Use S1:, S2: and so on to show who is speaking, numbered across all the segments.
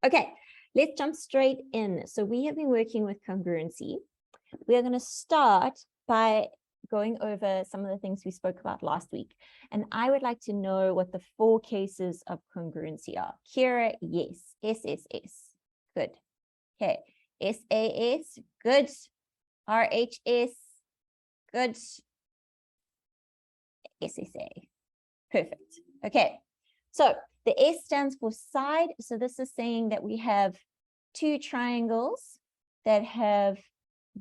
S1: Okay, let's jump straight in. So we have been working with congruency. We are going to start by going over some of the things we spoke about last week. And I would like to know what the 4 cases of congruency are. Kira, yes. SSS, good. Okay, SAS, good. RHS, good. SSA, perfect. Okay, so the S stands for side. So this is saying that we have 2 triangles that have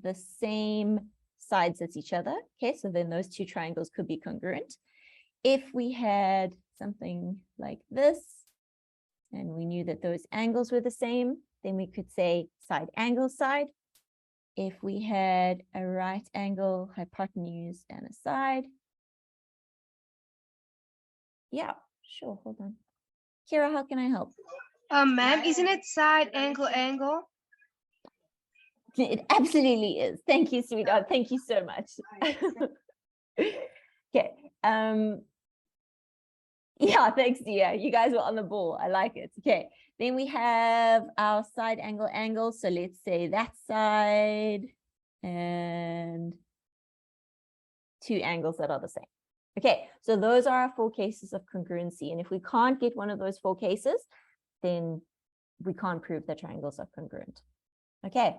S1: the same sides as each other. Okay, so then those 2 triangles could be congruent. If we had something like this, and we knew that those angles were the same, then we could say side angle side. If we had a right angle, hypotenuse, and a side. Yeah, sure, hold on. Kira, how can I help?
S2: Ma'am, isn't it side angle angle?
S1: It absolutely is. Thank you, sweetheart. Thank you so much. Okay. Yeah, thanks, Dia. You guys were on the ball. I like it. Okay. Then we have our side angle angle. So let's say that side and 2 angles that are the same. Okay, so those are our 4 cases of congruency. And if we can't get one of those 4 cases, then we can't prove that triangles are congruent. Okay,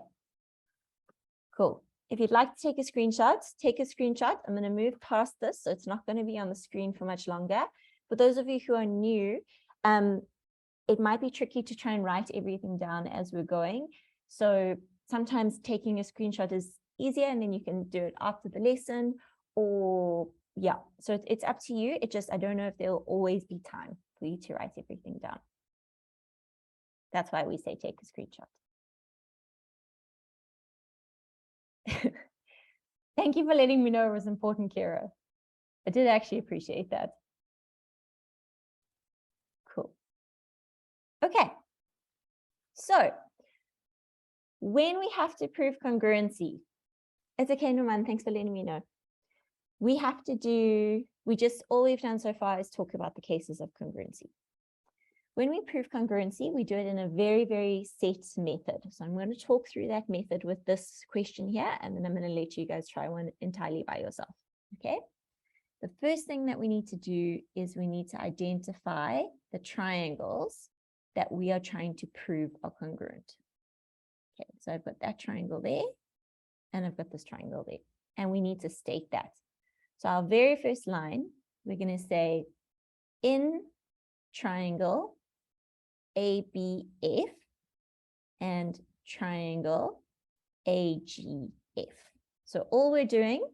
S1: cool. If you'd like to take a screenshot, take a screenshot. I'm going to move past this, so it's not going to be on the screen for much longer. For those of you who are new, it might be tricky to try and write everything down as we're going. So sometimes taking a screenshot is easier, and then you can do it after the lesson, or yeah, so it's up to you. It just, I don't know if there'll always be time for you to write everything down. That's why we say take a screenshot. Thank you for letting me know it was important, Kira. I did actually appreciate that. Cool. Okay. So when we have to prove congruency, it's okay, Norman, thanks for letting me know. We have to do, all we've done so far is talk about the cases of congruency. When we prove congruency, we do it in a very, very set method. So I'm going to talk through that method with this question here, and then I'm going to let you guys try one entirely by yourself. Okay. The first thing that we need to do is we need to identify the triangles that we are trying to prove are congruent. Okay, so I've got that triangle there, and I've got this triangle there, and we need to state that. So our very first line, we're going to say in triangle ABF and triangle AGF. So all we're doing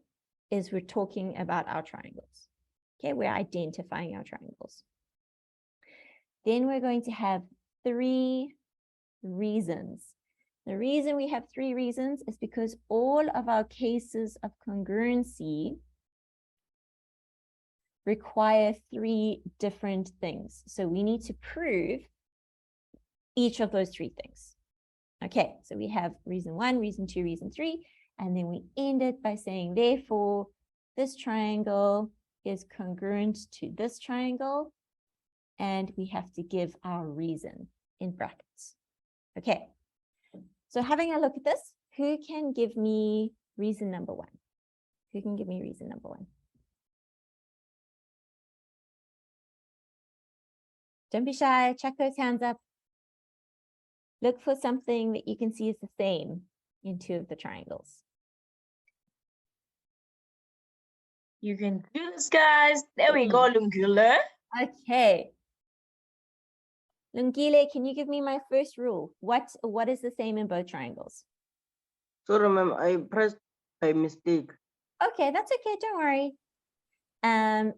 S1: is we're talking about our triangles. Okay, we're identifying our triangles. Then we're going to have 3 reasons. The reason we have 3 reasons is because all of our cases of congruency require 3 different things. So we need to prove each of those 3 things. Okay, so we have reason 1, reason 2, reason 3, and then we end it by saying, therefore, this triangle is congruent to this triangle, and we have to give our reason in brackets. Okay, so having a look at this, who can give me reason number 1? Who can give me reason number 1? Don't be shy, chuck those hands up. Look for something that you can see is the same in 2 of the triangles.
S3: You can do this, guys. There we go, Lungile.
S1: Okay. Lungile, can you give me my first rule? What is the same in both triangles?
S4: Sorry, ma'am, I pressed by mistake.
S1: Okay, that's okay, don't worry.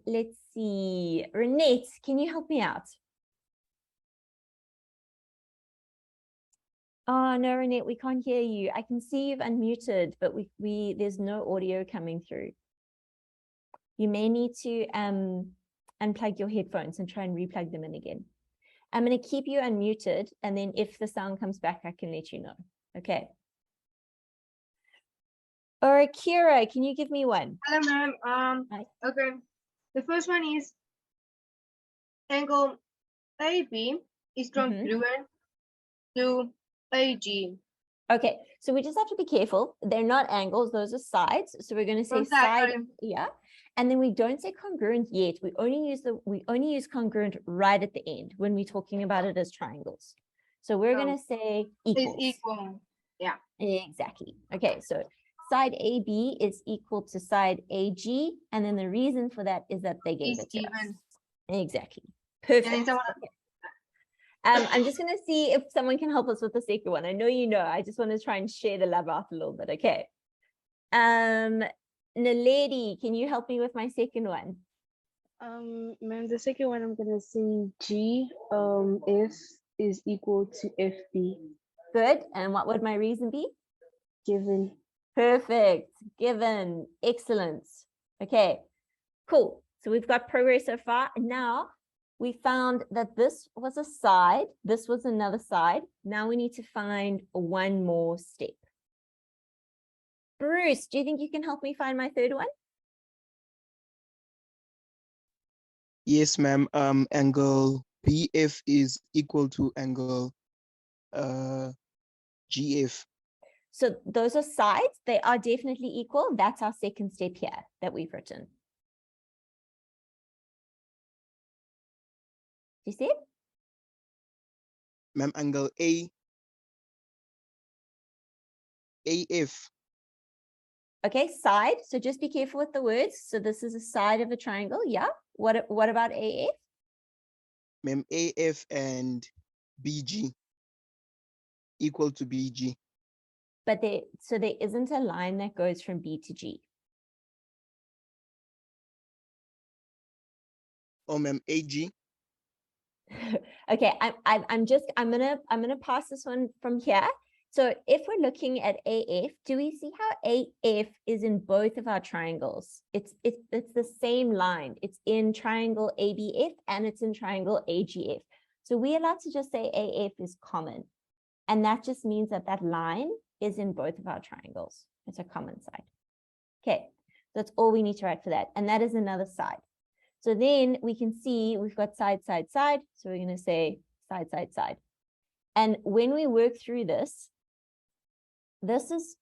S1: Let's see. Renate, can you help me out? Oh no, Renate, we can't hear you. I can see you've unmuted, but there's no audio coming through. You may need to unplug your headphones and try and replug them in again. I'm going to keep you unmuted, and then if the sound comes back, I can let you know. Okay. Or Kira, can you give me one?
S2: Hello, ma'am. Okay. The first one is angle AB is congruent to AG.
S1: Okay, so we just have to be careful. They're not angles, those are sides. So we're going to say
S2: From side,
S1: side,
S2: sorry.
S1: yeah. And then we don't say congruent yet. We only use congruent right at the end when we're talking about it as triangles. So we're
S2: So
S1: going to say
S2: Is
S1: equals.
S2: equal. Yeah.
S1: Exactly. Okay, so side AB is equal to side AG, and then the reason for that is that they gave
S2: Is
S1: it to us.
S2: given.
S1: Exactly.
S2: And then
S1: Perfect.
S2: someone,
S1: I'm just going to see if someone can help us with the second one. I know you know. I just want to try and share the love out a little bit. Okay. Naledi, can you help me with my second one?
S5: Ma'am, the second one I'm gonna say G F is equal to FB
S1: Good. And what would my reason be?
S5: given.
S1: Perfect. Given. Excellent. Okay. Cool. So we've got progress so far. And now we found that this was a side. This was another side. Now we need to find one more step. Bruce, do you think you can help me find my third one?
S6: Yes, ma'am. Angle BF is equal to angle GF.
S1: So those are sides. They are definitely equal. That's our second step here that we've written. Do you see it?
S6: Ma'am, angle AF.
S1: Okay, side. So just be careful with the words. So this is a side of a triangle. Yeah. What about AF?
S6: Ma'am, AF and BG equal to BG.
S1: But there isn't a line that goes from B to G.
S6: Oh, ma'am, AG.
S1: Okay, I'm gonna pass this one from here. So if we're looking at AF, do we see how AF is in both of our triangles? It's the same line. It's in triangle ABF and it's in triangle AGF. So we're allowed to just say AF is common. And that just means that that line is in both of our triangles. It's a common side. Okay, that's all we need to write for that. And that is another side. So then we can see we've got side, side, side. So we're going to say side, side, side. And when we work through this is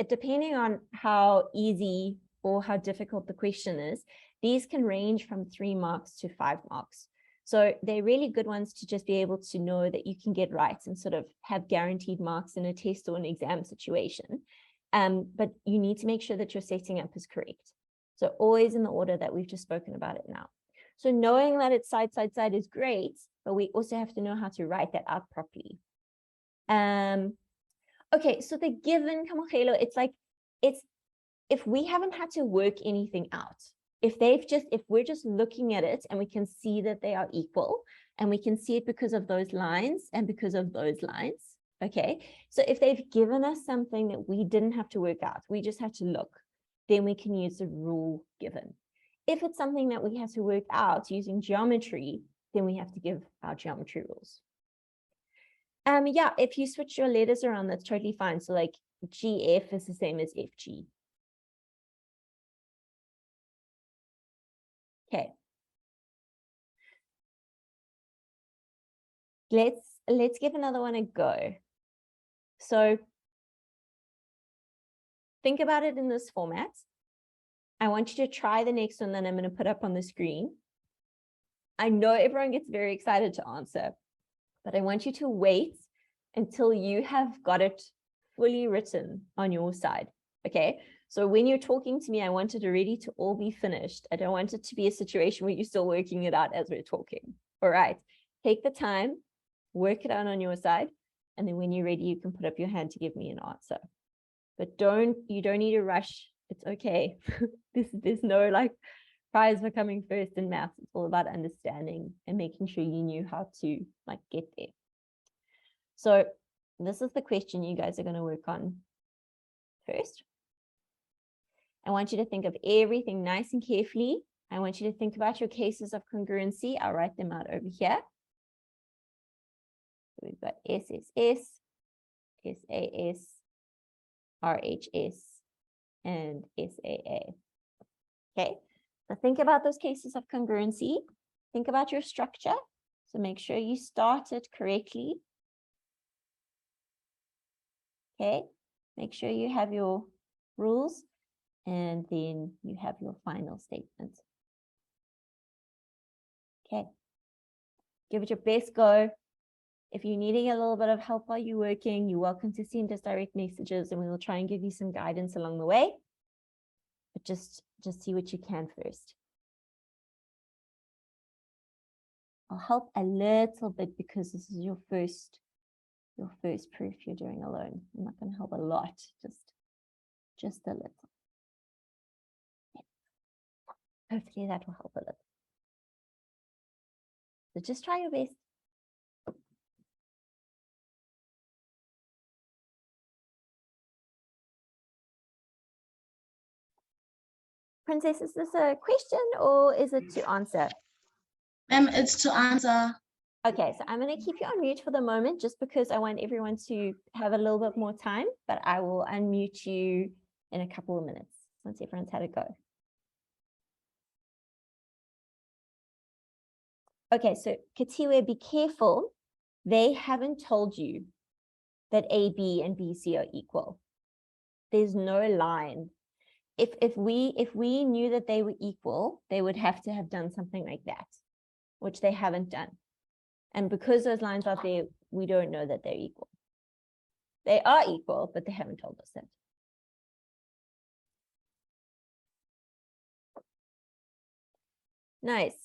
S1: depending on how easy or how difficult the question is. These can range from 3 marks to 5 marks. So they're really good ones to just be able to know that you can get right and sort of have guaranteed marks in a test or an exam situation. But you need to make sure that your setting up is correct. So always in the order that we've just spoken about it now. So knowing that it's side, side, side is great, but we also have to know how to write that out properly. Okay, so the given, Kamogelo, it's if we haven't had to work anything out, if we're just looking at it and we can see that they are equal and we can see it because of those lines and because of those lines. Okay, so if they've given us something that we didn't have to work out, we just had to look, then we can use the rule given. If it's something that we have to work out using geometry, then we have to give our geometry rules. Yeah, if you switch your letters around, that's totally fine. So like GF is the same as FG. Okay. Let's give another one a go. So think about it in this format. I want you to try the next one that I'm going to put up on the screen. I know everyone gets very excited to answer, but I want you to wait until you have got it fully written on your side. Okay. So when you're talking to me, I want it already to all be finished. I don't want it to be a situation where you're still working it out as we're talking. All right. Take the time, work it out on your side. And then when you're ready, you can put up your hand to give me an answer. But you don't need to rush. It's okay. There's no like prize for coming first in maths. It's all about understanding and making sure you knew how to like get there. So this is the question you guys are going to work on first. I want you to think of everything nice and carefully. I want you to think about your cases of congruency. I'll write them out over here. So we've got SSS, SAS, RHS, and SAA. Okay, so think about those cases of congruency. Think about your structure. So make sure you start it correctly. Okay, make sure you have your rules and then you have your final statement. Okay, give it your best go. If you're needing a little bit of help while you're working, you're welcome to send us direct messages and we will try and give you some guidance along the way. But just see what you can first. I'll help a little bit because this is your first proof you're doing alone. I'm not going to help a lot, just a little. Hopefully that will help a little. So just try your best. Princess, is this a question or is it to answer?
S7: It's to answer.
S1: Okay, so I'm going to keep you on mute for the moment just because I want everyone to have a little bit more time, but I will unmute you in a couple of minutes once everyone's had a go. Okay, so Katiwe, be careful. They haven't told you that AB and BC are equal. There's no line. If we knew that they were equal, they would have to have done something like that, which they haven't done. And because those lines are there, we don't know that they're equal. They are equal, but they haven't told us that. Nice.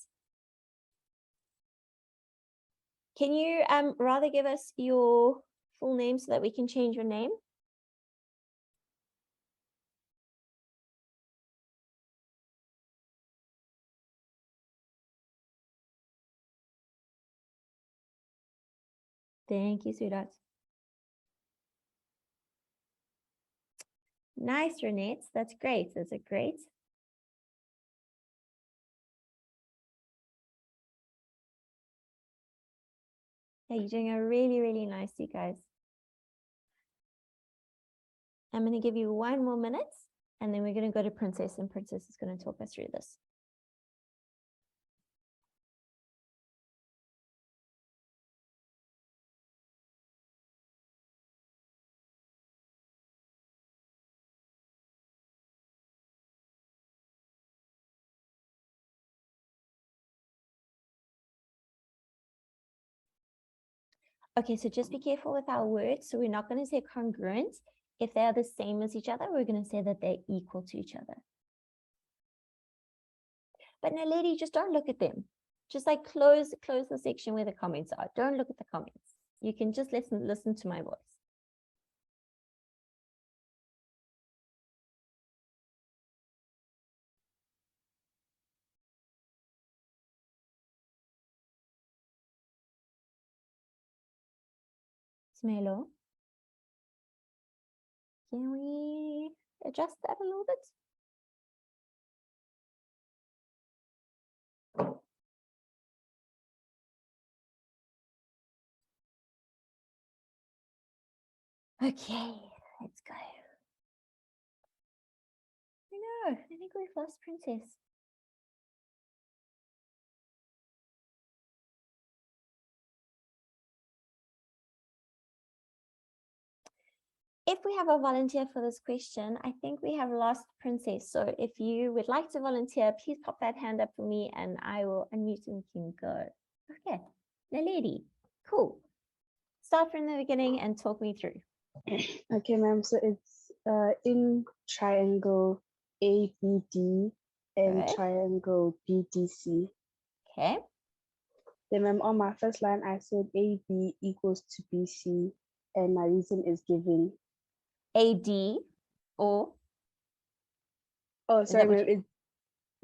S1: Can you rather give us your full name so that we can change your name? Thank you, sweetheart. Nice, Renette. That's great. That's a great. Yeah, you're doing a really, really nice, you guys. I'm going to give you 1 more minute and then we're going to go to Princess and Princess is going to talk us through this. Okay, so just be careful with our words. So we're not going to say congruent. If they are the same as each other, we're going to say that they're equal to each other. But now, lady, just don't look at them. Just like close the section where the comments are. Don't look at the comments. You can just listen to my voice. Smelo, can we adjust that a little bit? Okay, let's go. I think we've lost Princess. If we have a volunteer for this question, I think we have lost Princess. So if you would like to volunteer, please pop that hand up for me and I will unmute and we can go. Okay, Naledi, cool. Start from the beginning and talk me through.
S5: Okay, ma'am. So it's in triangle ABD and
S1: Right.
S5: triangle BDC.
S1: Okay,
S5: Then, ma'am, on my first line, I said AB equals to BC, and my reason is given.
S1: AD or
S5: Oh,
S1: Is
S5: sorry,
S1: that what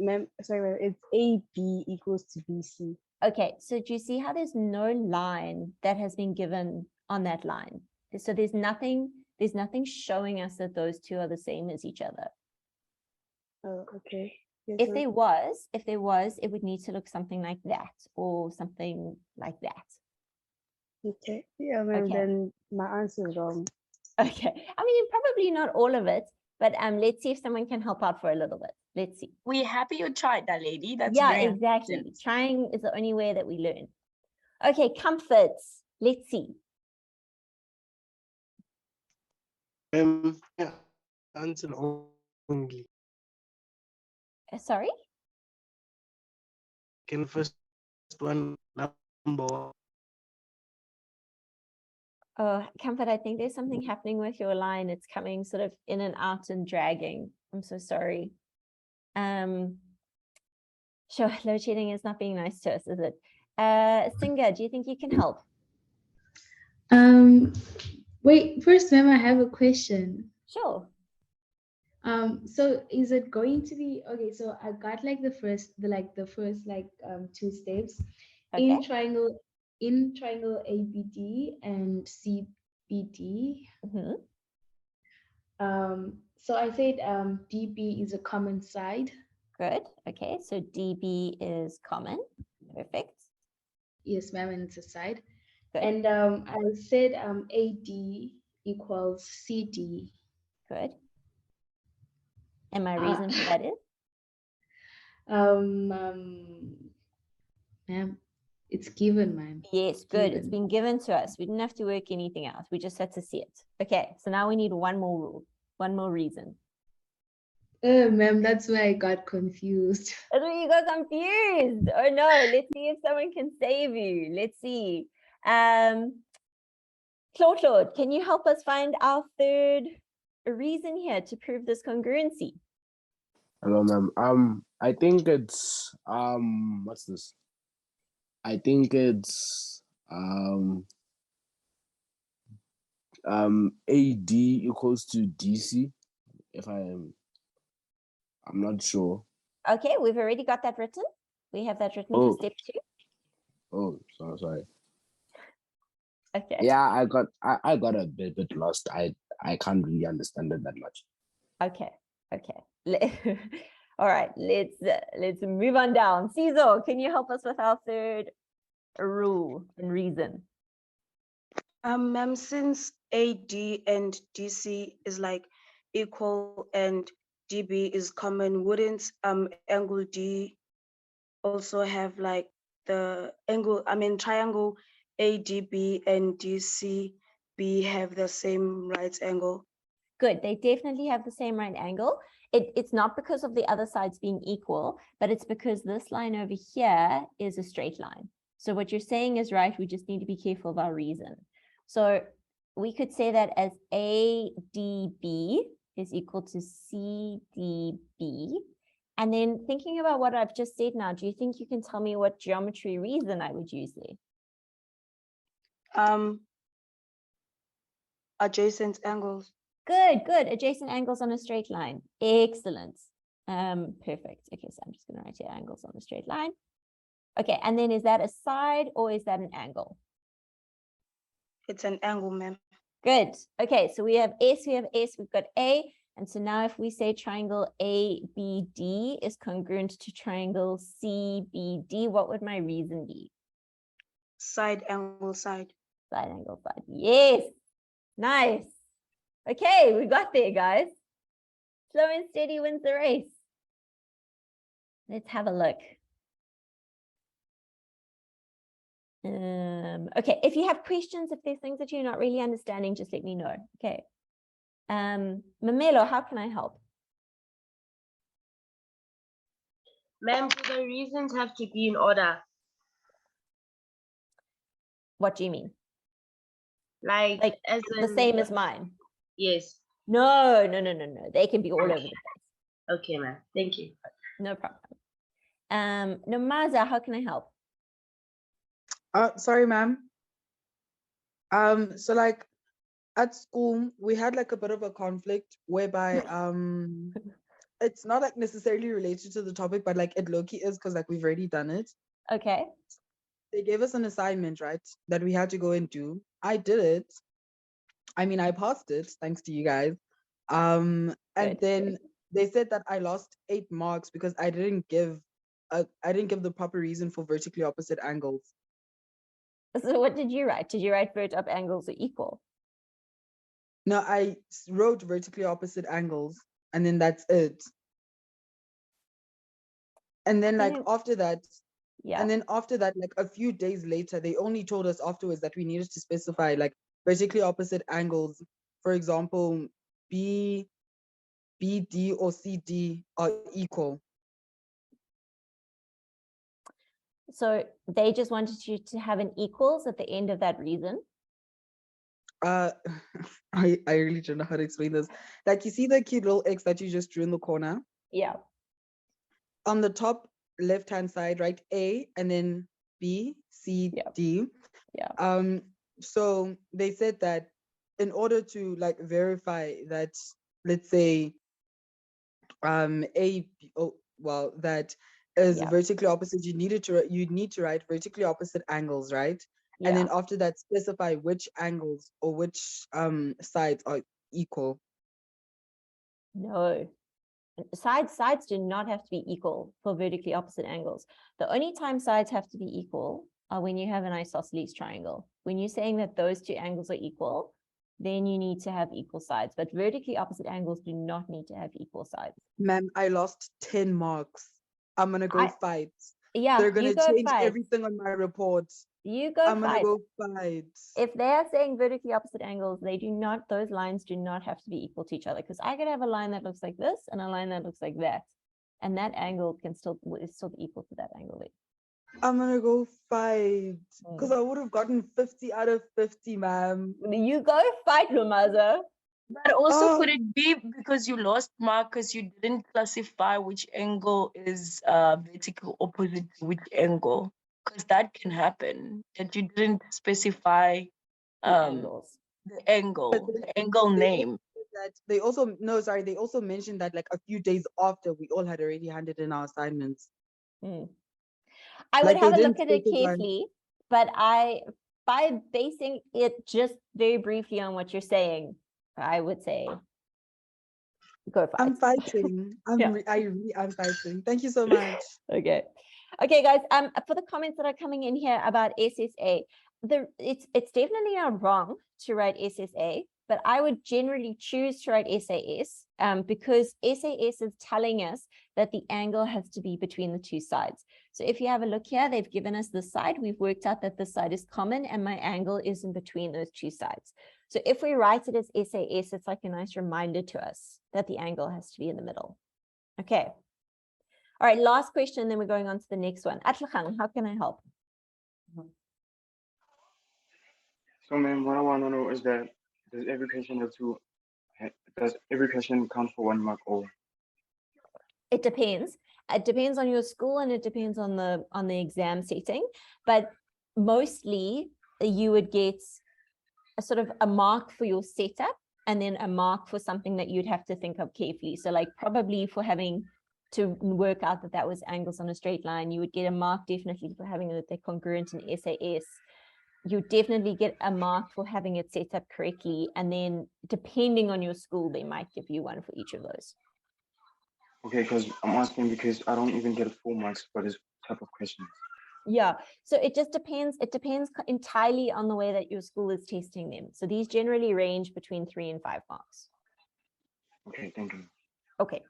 S5: ma'am. Sorry, ma'am. It's AB equals to BC.
S1: okay, so do you see how there's no line that has been given on that line? So there's nothing showing us that those two are the same as each other.
S5: Oh, okay. Yes,
S1: If
S5: ma'am.
S1: there was, it would need to look something like that or something like that.
S5: Okay. Yeah, ma'am.
S1: Okay.
S5: Then my answer is wrong.
S1: Okay. I mean, probably not all of it, but let's see if someone can help out for a little bit. Let's see.
S3: We're happy you tried that, lady. That's
S1: Yeah,
S3: very
S1: exactly.
S3: important.
S1: Trying is the only way that we learn. Okay, comforts. Let's see.
S4: Yeah, answer only.
S1: Sorry?
S4: Can first one number one.
S1: Oh, Comfort, I think there's something happening with your line. It's coming sort of in and out and dragging. I'm so sorry. Sure, load shedding is not being nice to us, is it? Singer, do you think you can help?
S7: Wait, first, ma'am, I have a question.
S1: Sure.
S7: So is it going to be okay? So I got like the first two steps
S1: Okay.
S7: in triangle ABD and CBD.
S1: Mhm.
S7: So I said DB is a common side.
S1: Good. Okay, so DB is common. Perfect.
S7: Yes, ma'am, and it's a side.
S1: Good.
S7: And I said AD equals CD.
S1: Good. And my reason for that is?
S7: Ma'am, it's given, ma'am.
S1: Yes, good. It's
S7: Given.
S1: been given to us. We didn't have to work anything out. We just had to see it. Okay, so now we need one more rule, one more reason.
S7: Ma'am, that's why I got confused.
S1: That's why you got confused. Oh no, let's see if someone can save you. Let's see. Claude, can you help us find our third reason here to prove this congruency?
S8: Hello, ma'am. I think it's what's this? I think it's AD equals to DC. If I'm not sure.
S1: Okay, we've already got that written. We have that written for
S8: Oh.
S1: step 2.
S8: Oh, sorry.
S1: Okay.
S8: Yeah, I got a bit lost. I can't really understand it that much.
S1: Okay. All right, let's move on down. Cizo, can you help us with our third rule and reason?
S4: Ma'am, since AD and DC is like equal and DB is common, wouldn't angle D also have like the angle, triangle ADB and DCB have the same right angle?
S1: Good, they definitely have the same right angle. It's not because of the other sides being equal, but it's because this line over here is a straight line. So what you're saying is right, we just need to be careful of our reason. So we could say that as ADB is equal to CDB. And then thinking about what I've just said now, do you think you can tell me what geometry reason I would use there?
S4: Adjacent angles.
S1: Good. Adjacent angles on a straight line. Excellent. Perfect. Okay, so I'm just going to write here angles on the straight line. Okay, and then is that a side or is that an angle?
S4: It's an angle, ma'am.
S1: Good. Okay, so we have S, we've got A. And so now if we say triangle ABD is congruent to triangle CBD, what would my reason be?
S4: Side angle side.
S1: Side angle side. Yes. Nice. Okay, we got there, guys. Slow and steady wins the race. Let's have a look. Okay, if you have questions, if there's things that you're not really understanding, just let me know. Okay. Mamelo, how can I help?
S3: Ma'am, do the reasons have to be in order?
S1: What do you mean?
S3: Like as
S1: the
S3: in
S1: same as mine?
S3: Yes.
S1: No. They can be all over the place.
S3: Okay, ma'am. Thank you.
S1: No problem. Namaza, how can I help?
S9: Sorry, ma'am. So like at school, we had like a bit of a conflict whereby it's not like necessarily related to the topic, but like it low-key is because like we've already done it.
S1: Okay.
S9: They gave us an assignment, right, that we had to go and do. I did it. I mean, I passed it thanks to you guys. And
S1: Good.
S9: then they said that I lost 8 marks because I didn't give the proper reason for vertically opposite angles.
S1: So what did you write? Did you write vert up angles are equal?
S9: No, I wrote vertically opposite angles, and then that's it. And then like after that,
S1: yeah.
S9: And then after that, like a few days later, they only told us afterwards that we needed to specify like vertically opposite angles. For example, BD or CD are equal.
S1: So they just wanted you to have an equals at the end of that reason.
S9: I really don't know how to explain this. Like, you see the cute little X that you just drew in the corner?
S1: Yeah.
S9: On the top left-hand side, right? A and then B, C,
S1: Yeah.
S9: D.
S1: Yeah.
S9: So they said that in order to like verify that, let's say, A, oh, well, that is
S1: Yeah.
S9: vertically opposite, you need to write vertically opposite angles, right? And then after that, specify which angles or which sides are equal.
S1: No. Sides do not have to be equal for vertically opposite angles. The only time sides have to be equal are when you have an isosceles triangle. When you're saying that those two angles are equal, then you need to have equal sides. But vertically opposite angles do not need to have equal sides.
S9: Ma'am, I lost 10 marks. I'm gonna go fight.
S1: Yeah,
S9: They're gonna
S1: you go
S9: change
S1: fight.
S9: everything on my report.
S1: You go
S9: I'm gonna
S1: fight.
S9: go fight.
S1: If they are saying vertically opposite angles, they do not, those lines do not have to be equal to each other, because I could have a line that looks like this and a line that looks like that. And that angle can still be equal to that angle.
S9: I'm gonna go fight because I would have gotten 50 out of 50, ma'am.
S1: You go fight, Lumaza.
S3: But also, could it be because you lost mark because you didn't classify which angle is vertical opposite to which angle? Because that can happen, that you didn't specify
S1: angles.
S3: the angle name.
S9: That they also they also mentioned that like a few days after we all had already handed in our assignments.
S1: I would have a look at it carefully, but by basing it just very briefly on what you're saying, I would say go fight.
S9: I'm fighting. I'm fighting. Thank you so much.
S1: Okay, guys. For the comments that are coming in here about SSA, it's definitely not wrong to write SSA, but I would generally choose to write SAS because SAS is telling us that the angle has to be between the two sides. So if you have a look here, they've given us this side. We've worked out that this side is common and my angle is in between those two sides. So if we write it as SAS, it's like a nice reminder to us that the angle has to be in the middle. Okay. All right, last question, then we're going on to the next one. Atlakhan, how can I help?
S10: So, ma'am, what I want to know is that does every question count for 1 mark or?
S1: It depends. It depends on your school and it depends on the exam setting, but mostly you would get a sort of a mark for your setup and then a mark for something that you'd have to think of carefully. So like probably for having to work out that was angles on a straight line, you would get a mark definitely for having the congruent in SAS. You definitely get a mark for having it set up correctly. And then depending on your school, they might give you one for each of those.
S10: Okay, because I'm asking because I don't even get full marks for this type of questions.
S1: Yeah, so it just depends. It depends entirely on the way that your school is testing them. So these generally range between 3 and 5 marks.
S10: Okay, thank you.
S1: Okay.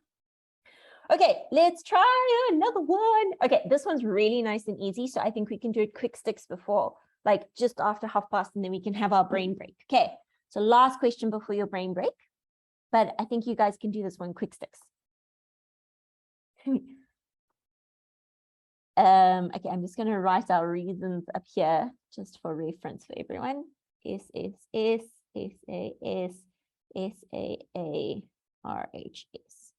S1: Okay, let's try another one. Okay, this one's really nice and easy. So I think we can do it quick sticks before, like just after past, and then we can have our brain break. Okay, so last question before your brain break. But I think you guys can do this one quick sticks. Okay, I'm just going to write our reasons up here just for reference for everyone. SSS, SAS, SAA, RHS.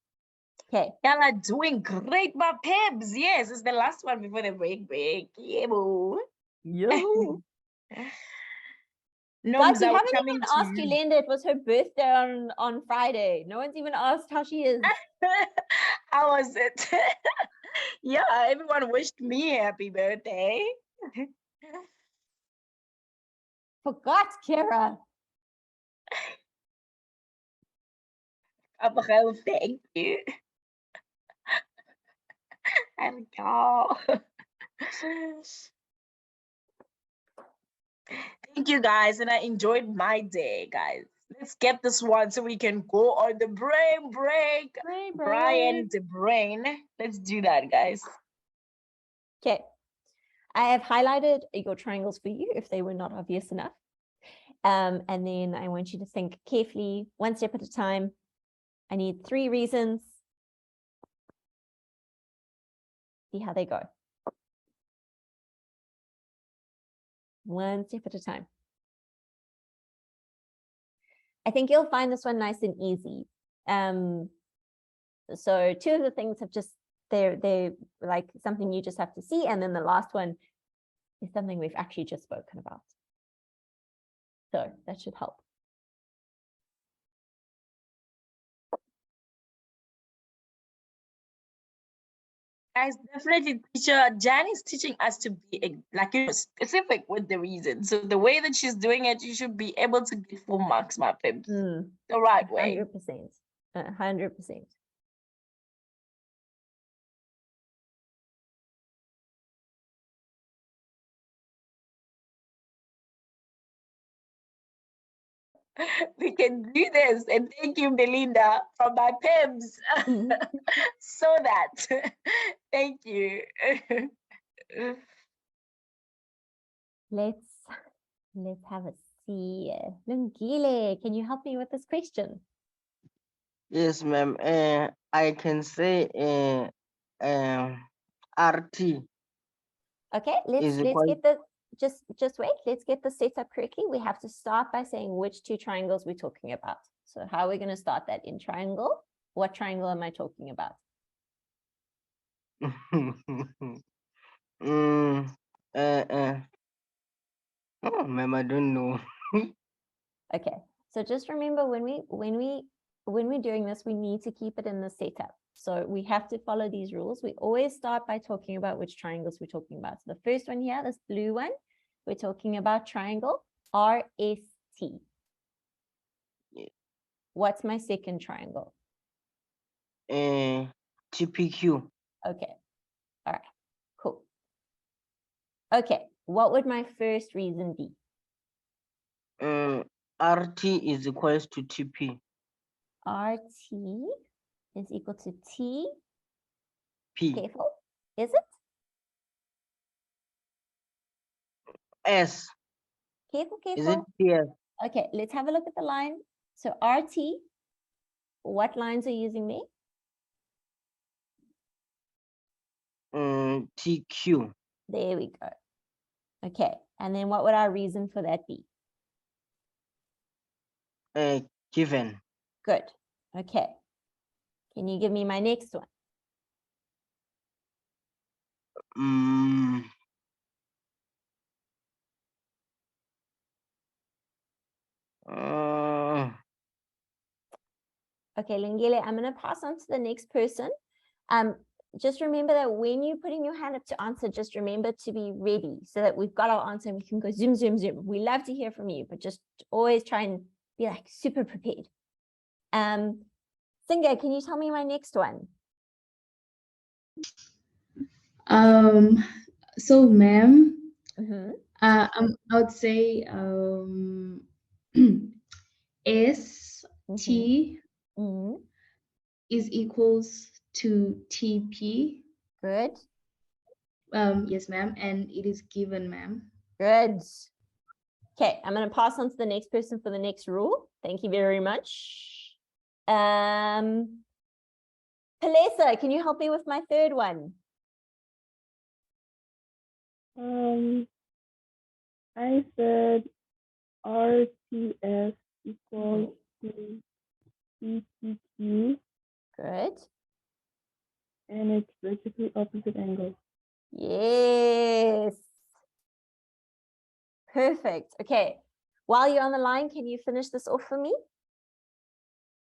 S1: Okay.
S3: Y'all are doing great, my peps. Yes, it's the last one before the break. Yeah, boo.
S1: Yo.
S3: No,
S1: Guys, we haven't even asked Yolanda. It was her birthday on Friday. No one's even asked how she is.
S3: How was it? Yeah, everyone wished me happy birthday.
S1: Forgot, Kara.
S3: Abigail, thank you. And go. Thank you, guys, and I enjoyed my day, guys. Let's get this one so we can go on the brain break. Brian, the brain. Let's do that, guys.
S1: Okay. I have highlighted your triangles for you if they were not obvious enough. And then I want you to think carefully, one step at a time. I need 3 reasons. See how they go. One step at a time. I think you'll find this one nice and easy. So 2 of the things have just, they're like something you just have to see. And then the last one is something we've actually just spoken about. So that should help.
S3: Guys, definitely teacher Jan is teaching us to be like specific with the reason. So the way that she's doing it, you should be able to get full marks, my pips. The right way.
S1: 100%. 100%.
S3: We can do this. And thank you, Belinda, from my pips. So that. Thank you.
S1: Let's have a see. Lungile, can you help me with this question?
S11: Yes, ma'am. I can say RT.
S1: Okay, let's get the just wait. Let's get the setup correctly. We have to start by saying which 2 triangles we're talking about. So how are we going to start that? In triangle? What triangle am I talking about?
S11: Oh, ma'am, I don't know.
S1: Okay, so just remember when we're doing this, we need to keep it in the setup. So we have to follow these rules. We always start by talking about which triangles we're talking about. So the first one here, this blue one, we're talking about triangle RST. What's my second triangle?
S11: TPQ.
S1: Okay, all right, cool. Okay, what would my first reason be?
S11: RT is equals to TP.
S1: RT is equal to T.
S11: P.
S1: Careful, is it?
S11: S.
S1: Careful, careful.
S11: Is it PS?
S1: Okay, let's have a look at the line. So RT, what lines are using there?
S11: TQ.
S1: There we go. Okay, and then what would our reason for that be?
S11: Given.
S1: Good. Okay. Can you give me my next one? Okay, Lungile, I'm going to pass on to the next person. Just remember that when you're putting your hand up to answer, just remember to be ready so that we've got our answer and we can go zoom, zoom, zoom. We love to hear from you, but just always try and be like super prepared. Singa, can you tell me my next one?
S7: So ma'am,
S1: I
S7: would say ST is equals to TP.
S1: Good.
S7: Yes, ma'am, and it is given, ma'am.
S1: Good. Okay, I'm going to pass on to the next person for the next rule. Thank you very much. Palesa, can you help me with my third one?
S5: I said RTS equals to CPQ.
S1: Good.
S5: And it's vertically opposite angles.
S1: Yes. Perfect. Okay. While you're on the line, can you finish this off for me?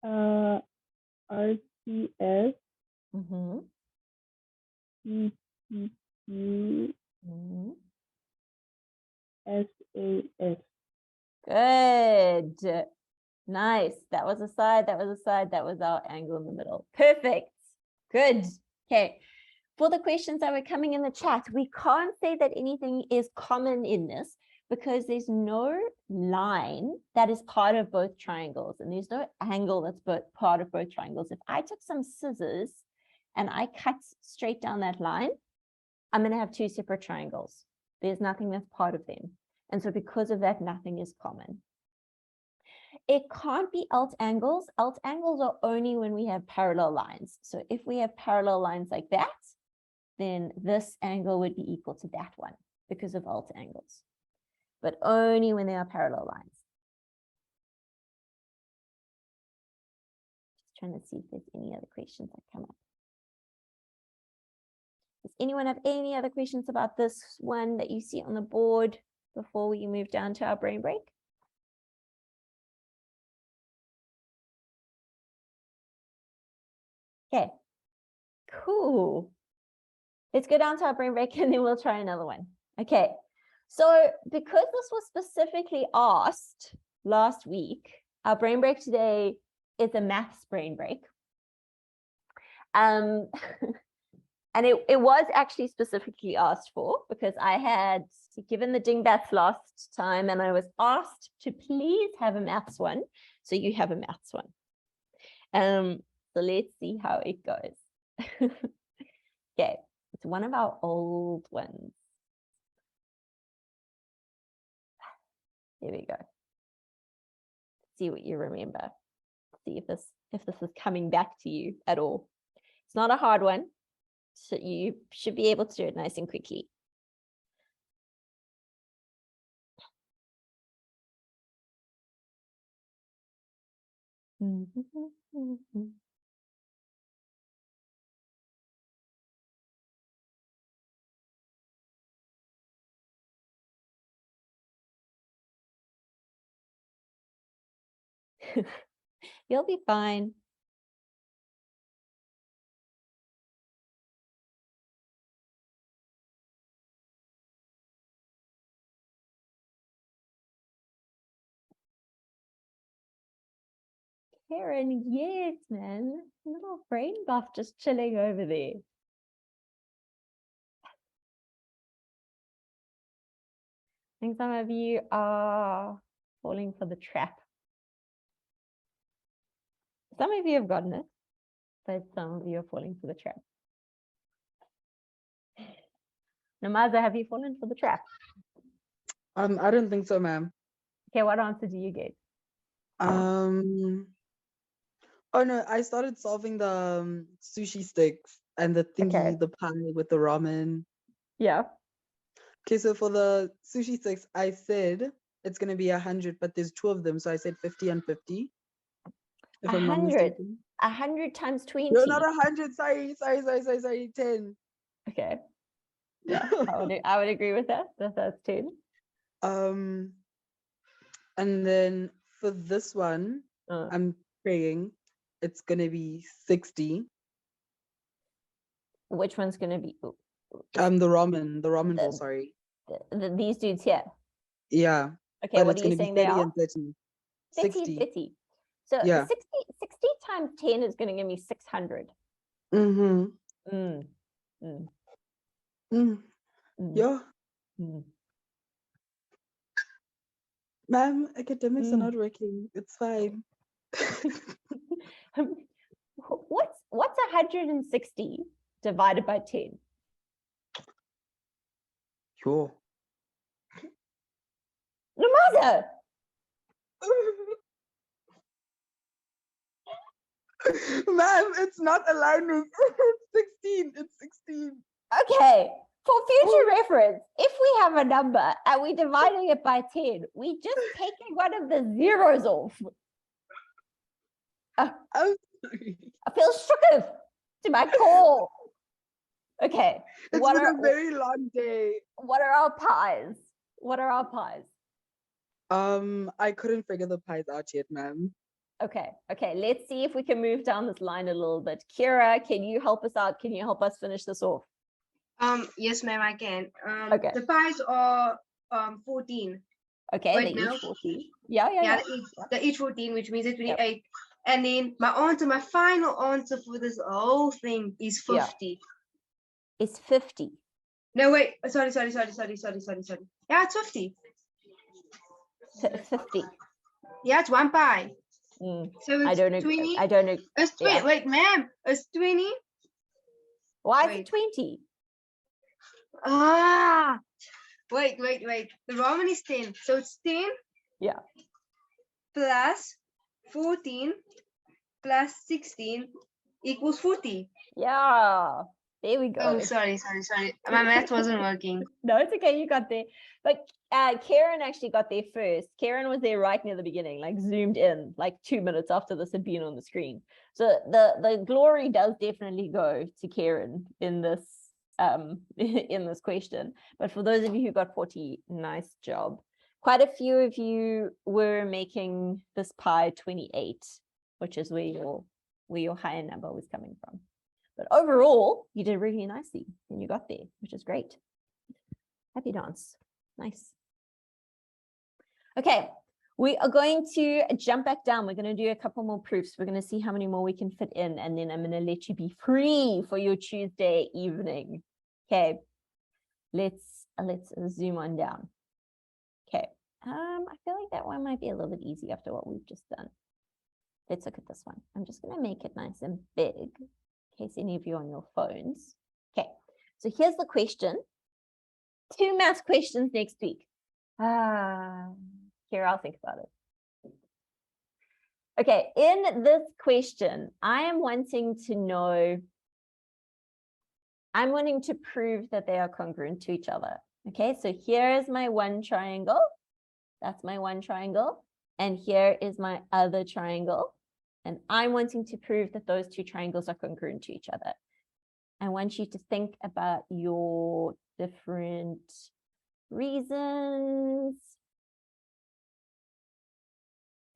S5: RTS CPQ SAS.
S1: Good. Nice. That was a side, that was a side, that was our angle in the middle. Perfect. Good. Okay. For the questions that were coming in the chat, we can't say that anything is common in this because there's no line that is part of both triangles and there's no angle that's part of both triangles. If I took some scissors and I cut straight down that line, I'm going to have 2 separate triangles. There's nothing that's part of them. And so because of that, nothing is common. It can't be alt angles. Alt angles are only when we have parallel lines. So if we have parallel lines like that, then this angle would be equal to that one because of alt angles, but only when there are parallel lines. Just trying to see if there's any other questions that come up. Does anyone have any other questions about this one that you see on the board before we move down to our brain break? Okay, cool. Let's go down to our brain break and then we'll try another one. Okay, so because this was specifically asked last week, our brain break today is a maths brain break. And it was actually specifically asked for because I had given the dingbats last time and I was asked to please have a maths one. So you have a maths one. So let's see how it goes. Okay, it's one of our old ones. Here we go. See what you remember. See if this is coming back to you at all. It's not a hard one, so you should be able to do it nice and quickly. You'll be fine. Karen, yes, man. Little brain buff just chilling over there. I think some of you are falling for the trap. Some of you have gotten it, but some of you are falling for the trap. Namaza, have you fallen for the trap?
S9: I don't think so, ma'am.
S1: Okay, what answer do you get?
S9: Oh no, I started solving the sushi sticks and the thingy,
S1: Okay.
S9: the pie with the ramen.
S1: Yeah.
S9: Okay, so for the sushi sticks, I said it's gonna be 100, but there's 2 of them, so I said 50 and 50. If I'm not
S1: 100.
S9: mistaken.
S1: 100 times 20.
S9: No, not 100. Sorry. 10.
S1: Okay. Yeah, I would agree with that. That's 10.
S9: And then for this one, I'm praying it's gonna be 60.
S1: Which one's gonna be?
S9: The ramen bowl. Sorry.
S1: These dudes here.
S9: Yeah.
S1: Okay,
S9: But
S1: what
S9: it's
S1: are you
S9: gonna be
S1: saying they
S9: 30
S1: are?
S9: and 30.
S1: 30, 50. So
S9: Yeah.
S1: 60 times 10 is going to give me 600.
S9: Mm-hmm.
S1: Mm. Mm.
S9: Mm.
S1: Mm.
S9: Yeah.
S1: Mm.
S9: Ma'am, academics are not working. It's fine.
S1: What's 160 divided by 10?
S9: Sure.
S1: Namaza!
S9: Ma'am, it's not aligning. It's 16. It's 16.
S1: Okay. For future reference, if we have a number and we're dividing it by 10, we just taking one of the zeros off.
S9: I'm sorry.
S1: I feel shook to my core. Okay.
S9: It's been a very long day.
S1: What are our pies? What are our pies?
S9: I couldn't figure the pies out yet, ma'am.
S1: Okay. Let's see if we can move down this line a little bit. Kira, can you help us out? Can you help us finish this off?
S2: Yes, ma'am, I can.
S1: Okay.
S2: The pies are 14.
S1: Okay,
S2: Right
S1: they're
S2: now?
S1: each 14. Yeah.
S2: They're each 14, which means it's 28. Yep. And then my final answer for this whole thing is 50.
S1: Yeah. It's 50.
S2: No, wait. Sorry. Yeah, it's 50.
S1: 50.
S2: Yeah, it's one pie.
S1: So
S2: it's
S1: I don't know.
S2: 20.
S1: I don't know.
S2: It's 20. Yeah. Wait, ma'am. It's 20.
S1: Why is it 20?
S2: Wait. The ramen is 10. So it's 10.
S1: Yeah.
S2: plus 14 plus 16 equals 40.
S1: Yeah, there we go.
S2: Oh, sorry. My math wasn't working.
S1: No, it's okay. You got there. But Karen actually got there first. Karen was there right near the beginning, like zoomed in, like 2 minutes after this had been on the screen. So the glory does definitely go to Karen in this in this question. But for those of you who got 40, nice job. Quite a few of you were making this pi 28, which is where your higher number was coming from. But overall, you did really nicely and you got there, which is great. Happy dance. Nice. Okay, we are going to jump back down. We're going to do a couple more proofs. We're going to see how many more we can fit in, and then I'm going to let you be free for your Tuesday evening. Okay, let's zoom on down. Okay, I feel like that one might be a little bit easy after what we've just done. Let's look at this one. I'm just going to make it nice and big in case any of you are on your phones. Okay, so here's the question. 2 math questions next week. Here, I'll think about it. Okay, in this question, I'm wanting to prove that they are congruent to each other. Okay, so here is my one triangle. That's my one triangle. And here is my other triangle. And I'm wanting to prove that those 2 triangles are congruent to each other. I want you to think about your different reasons.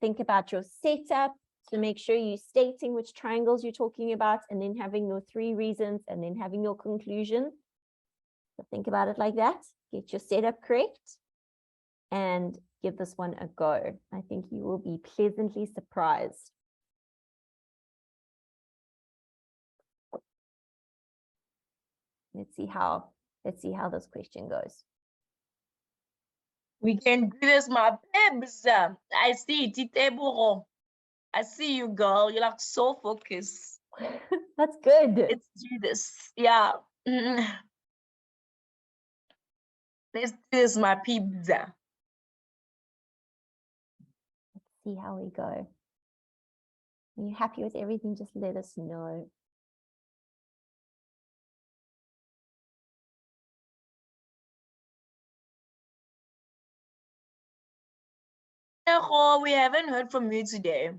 S1: Think about your setup to make sure you're stating which triangles you're talking about, and then having your 3 reasons, and then having your conclusion. So think about it like that. Get your setup correct and give this one a go. I think you will be pleasantly surprised. Let's see how this question goes.
S3: We can do this, my babes. I see it, Iteburo. I see you, girl. You're like so focused.
S1: That's good.
S3: Let's do this. Yeah. Let's do this, my peeps.
S1: Let's see how we go. Are you happy with everything? Just let us know.
S3: We haven't heard from you today.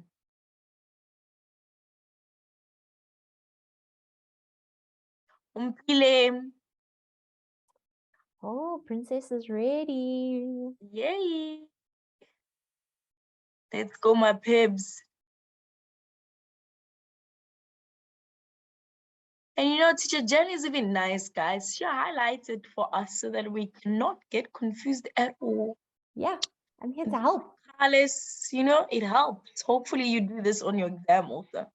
S1: Oh, Princess is ready.
S3: Yay. Let's go, my pibs. And you know, Teacher Jen is even nice, guys. She highlighted for us so that we cannot get confused at all.
S1: Yeah, I'm here to help.
S3: Alice, you know, it helps. Hopefully you do this on your exam also.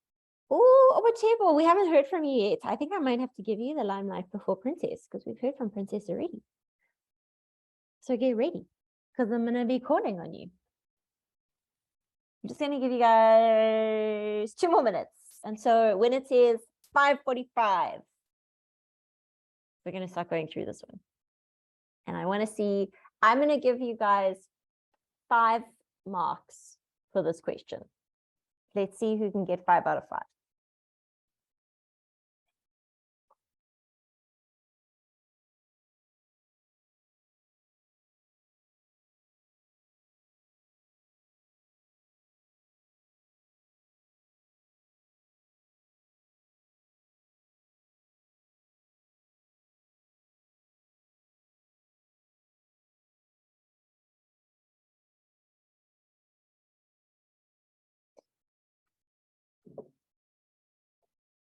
S1: Oh, Watobe, we haven't heard from you yet. I think I might have to give you the limelight before Princess, because we've heard from Princess already. So get ready, because I'm going to be calling on you. I'm just going to give you guys 2 more minutes. And so when it says 5:45, we're going to start going through this one. And I want to see, I'm going to give you guys 5 marks for this question. Let's see who can get 5 out of 5.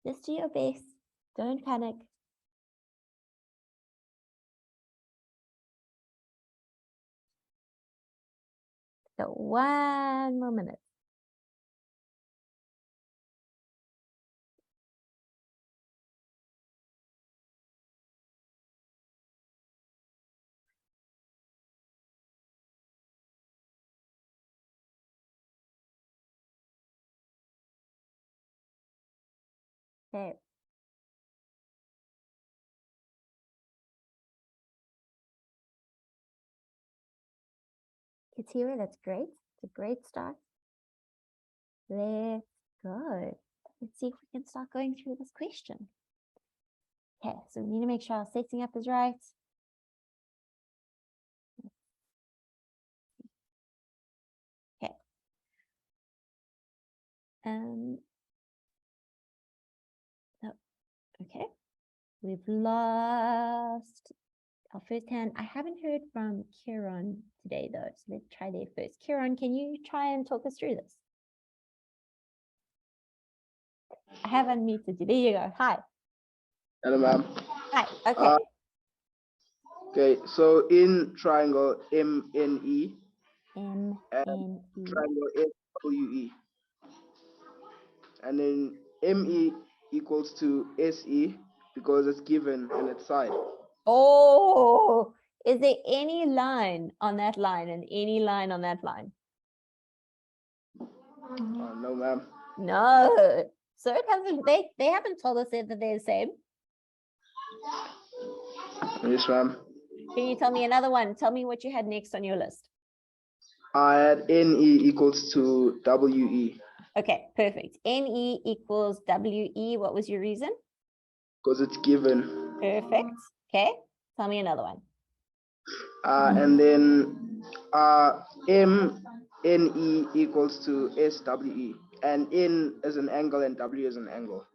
S1: Just do your best. Don't panic. So 1 more minute. Okay. Katira, that's great. It's a great start. Let's go. Let's see if we can start going through this question. Okay, so we need to make sure our setting up is right. Okay. No, okay. We've lost our first hand. I haven't heard from Kieran today though, so let's try there first. Kieran, can you try and talk us through this? I have unmuted you. There you go. Hi.
S12: Hello, ma'am.
S1: Hi. Okay.
S12: Okay, so in triangle MNE and
S1: MNE.
S12: triangle SWE, and then ME equals to SE because it's given on its side.
S1: Oh, is there any line on that line and any line on that line?
S12: No, ma'am.
S1: No. So it hasn't, they haven't told us that they're the same.
S12: Yes, ma'am.
S1: Can you tell me another one? Tell me what you had next on your list.
S12: I had NE equals to WE.
S1: Okay, perfect. NE equals WE. What was your reason?
S12: Because it's given.
S1: Perfect. Okay, tell me another one.
S12: And then MNE equals to SWE. And N is an angle and W is an angle.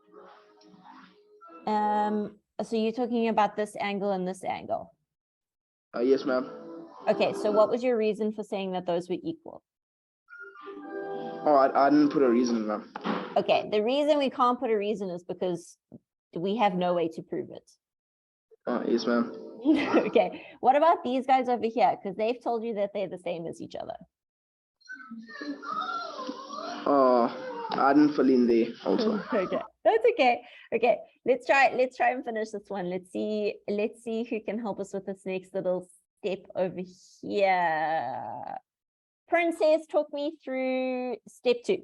S1: So you're talking about this angle and this angle.
S12: Yes, ma'am.
S1: Okay, so what was your reason for saying that those were equal?
S12: Oh, I didn't put a reason, ma'am.
S1: Okay, the reason we can't put a reason is because we have no way to prove it.
S12: Yes, ma'am.
S1: Okay, what about these guys over here? Because they've told you that they're the same as each other.
S12: I didn't fill in there also.
S1: Okay, that's okay. Okay, let's try and finish this one. Let's see who can help us with this next little step over here. Princess, talk me through step 2.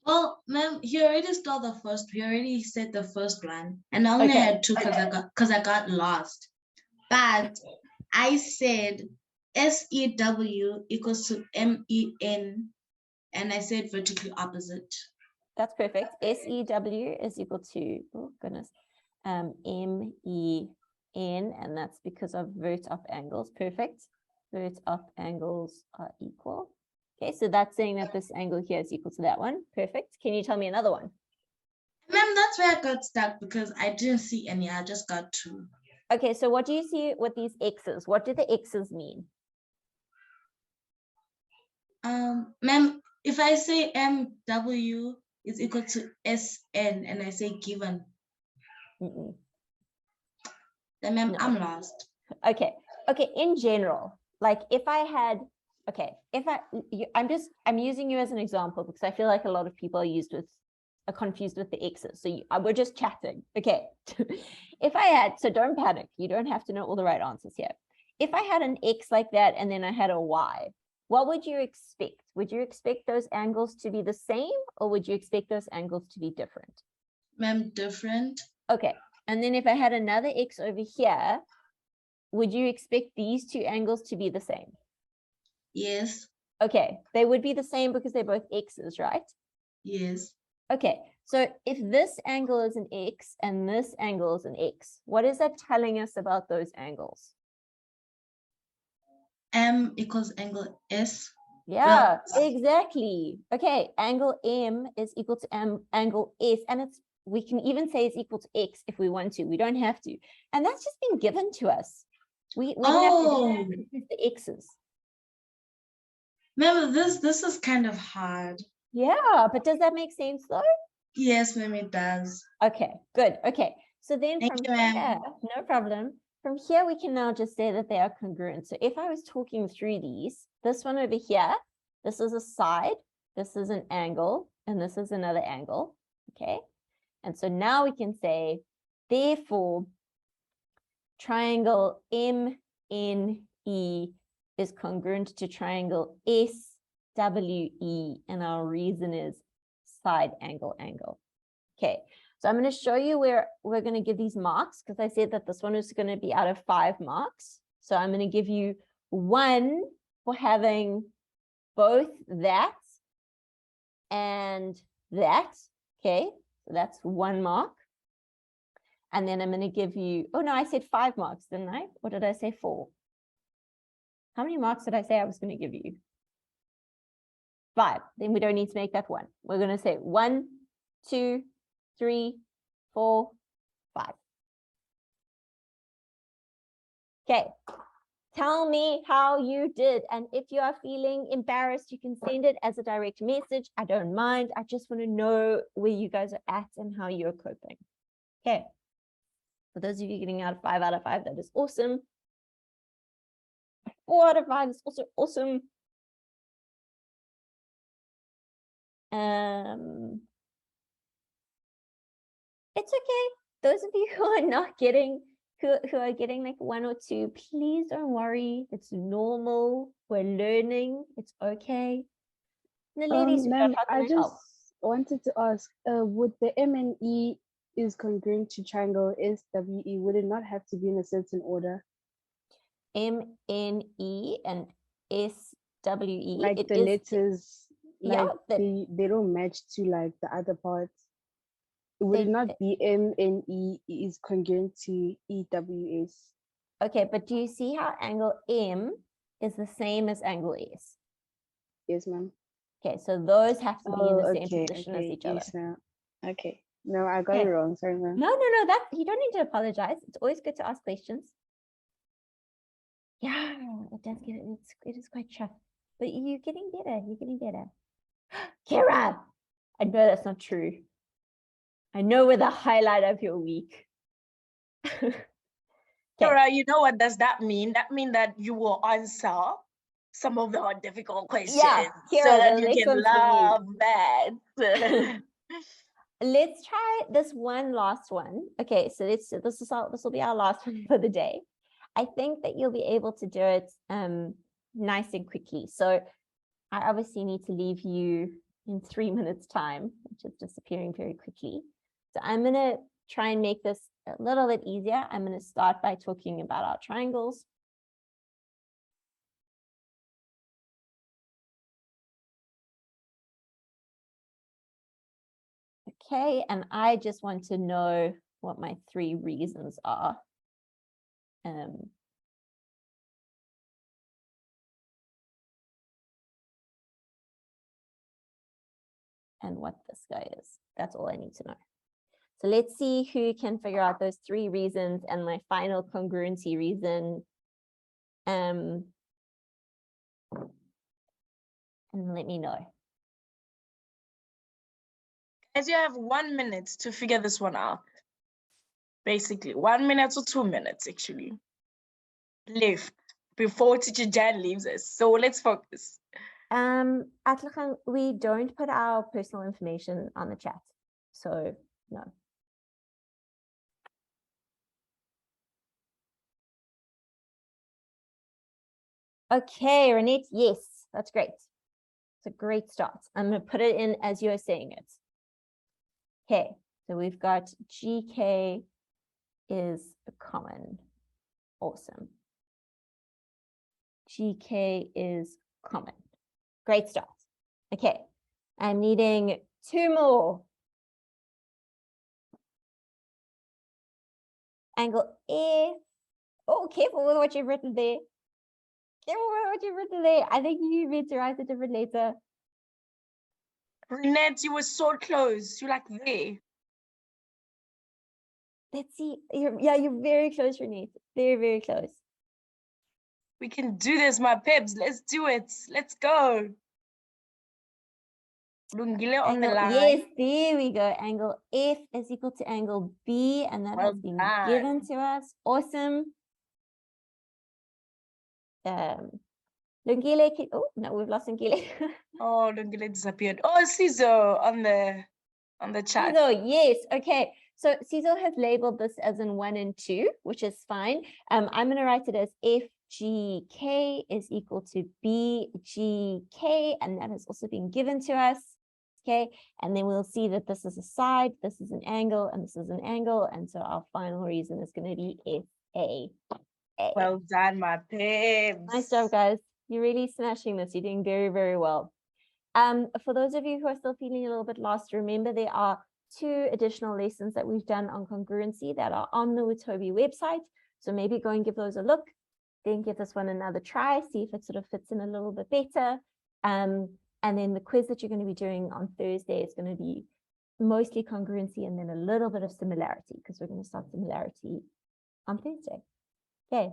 S13: Well, ma'am, you already said the first one, and I only had 2 because I got lost. But I said SEW equals to MEN, and I said vertically opposite.
S1: That's perfect. SEW is equal to, oh goodness, MEN, and that's because of vert-up angles. Perfect. Vert-up angles are equal. Okay, so that's saying that this angle here is equal to that one. Perfect. Can you tell me another one?
S13: Ma'am, that's where I got stuck because I didn't see any. I just got 2.
S1: Okay, so what do you see with these X's? What do the X's mean?
S13: Ma'am, if I say MW is equal to SN and I say given, then ma'am,
S1: No.
S13: I'm lost.
S1: Okay, in general, like if I had, I'm using you as an example because I feel like a lot of people are confused with the X's. So we're just chatting. Okay, if I had, so don't panic. You don't have to know all the right answers here. If I had an X like that and then I had a Y, what would you expect? Would you expect those angles to be the same or would you expect those angles to be different?
S13: Ma'am, different.
S1: Okay, and then if I had another X over here, would you expect these 2 angles to be the same?
S13: Yes.
S1: Okay, they would be the same because they're both X's, right?
S13: Yes.
S1: Okay, so if this angle is an X and this angle is an X, what is that telling us about those angles?
S13: M equals angle S.
S1: Yeah, exactly. Okay, angle M is equal to angle S, and we can even say it's equal to X if we want to. We don't have to. And that's just been given to us. We don't have to do the X's.
S13: Ma'am, this is kind of hard.
S1: Yeah, but does that make sense though?
S13: Yes, ma'am, it does.
S1: Okay, good. Okay, so then
S13: Thank
S1: from
S13: you, ma'am.
S1: here, no problem. From here, we can now just say that they are congruent. So if I was talking through these, this one over here, this is a side, this is an angle, and this is another angle, okay? And so now we can say, therefore, triangle MNE is congruent to triangle SWE, and our reason is side angle angle. Okay, so I'm going to show you where we're going to give these marks because I said that this one is going to be out of 5 marks. So I'm going to give you 1 for having both that and that. Okay, so that's 1 mark. And then I'm going to give you, oh no, I said 5 marks, didn't I? Or did I say 4? How many marks did I say I was going to give you? 5. Then we don't need to make that 1. We're going to say 1, 2, 3, 4, 5. Okay. Tell me how you did. And if you are feeling embarrassed, you can send it as a direct message. I don't mind. I just want to know where you guys are at and how you're coping. Okay. For those of you getting out of 5 out of 5, that is awesome. 4 out of 5 is also awesome. It's okay. Those of you who are not getting, who are getting like 1 or 2, please don't worry. It's normal. We're learning. It's okay. The ladies who
S5: Ma'am,
S1: don't, how can
S5: I
S1: I help?
S5: just wanted to ask, would the M and E is congruent to triangle SWE, would it not have to be in a certain order?
S1: MNE and SWE.
S5: Like
S1: it
S5: the
S1: is,
S5: letters,
S1: yeah,
S5: like they don't match to like the other parts. Would it not be MNE is congruent to EWS?
S1: Okay, but do you see how angle M is the same as angle S?
S5: Yes, ma'am.
S1: Okay, so those have to be in the same
S5: okay,
S1: position as each other.
S5: yes, now. Okay. No, I got it wrong. Sorry, ma'am.
S1: No, that you don't need to apologize. It's always good to ask questions. Yeah, it does get it is quite tough, but you're getting better. You're getting better. Kira, I know that's not true. I know we're the highlight of your week.
S3: Kira, you know what does that mean? That means that you will answer some of the hard, difficult questions,
S1: Yeah, Kira,
S3: so that
S1: the
S3: you
S1: next
S3: can
S1: one's for you.
S3: love that.
S1: Let's try this one last one. Okay, so this will be our last one for the day. I think that you'll be able to do it nice and quickly. So I obviously need to leave you in 3 minutes time, which is disappearing very quickly. So I'm going to try and make this a little bit easier. I'm going to start by talking about our triangles. Okay, and I just want to know what my 3 reasons are. And what this guy is. That's all I need to know. So let's see who can figure out those 3 reasons and my final congruency reason. And let me know.
S3: Guys, you have 1 minute to figure this one out. Basically, 1 minute or 2 minutes actually left before Teacher Jan leaves us. So let's focus.
S1: Atlahan, we don't put our personal information on the chat. So no. Okay, Renette, yes, that's great. It's a great start. I'm going to put it in as you're saying it. Okay, so we've got GK is common. Awesome. GK is common. Great start. Okay, I'm needing 2 more. Angle F. Oh, careful with what you've written there. Careful with what you've written there. I think you need to write a different letter.
S3: Renette, you were so close. You're like there.
S1: Let's see. You're very close, Renette. Very, very close.
S3: We can do this, my peps. Let's do it. Let's go. Lungile on the line.
S1: Yes, there we go. Angle F is equal to angle B, and that has been given to us. Awesome. Lungile, oh no, we've lost Lungile.
S3: Oh, Lungile disappeared. Oh, Cizo on the chat.
S1: Cizo, yes. Okay. So Cizo has labeled this as in 1 and 2, which is fine. I'm going to write it as FGK is equal to BGK, and that has also been given to us. Okay, and then we'll see that this is a side, this is an angle, and this is an angle, and so our final reason is going to be FA.
S3: Well done, my peeps.
S1: Nice job, guys. You're really smashing this. You're doing very, very well. For those of you who are still feeling a little bit lost, remember there are 2 additional lessons that we've done on congruency that are on the Watobe website. So maybe go and give those a look, then give this one another try, see if it sort of fits in a little bit better. And then the quiz that you're going to be doing on Thursday is going to be mostly congruency and then a little bit of similarity, because we're going to start similarity on Thursday. Okay.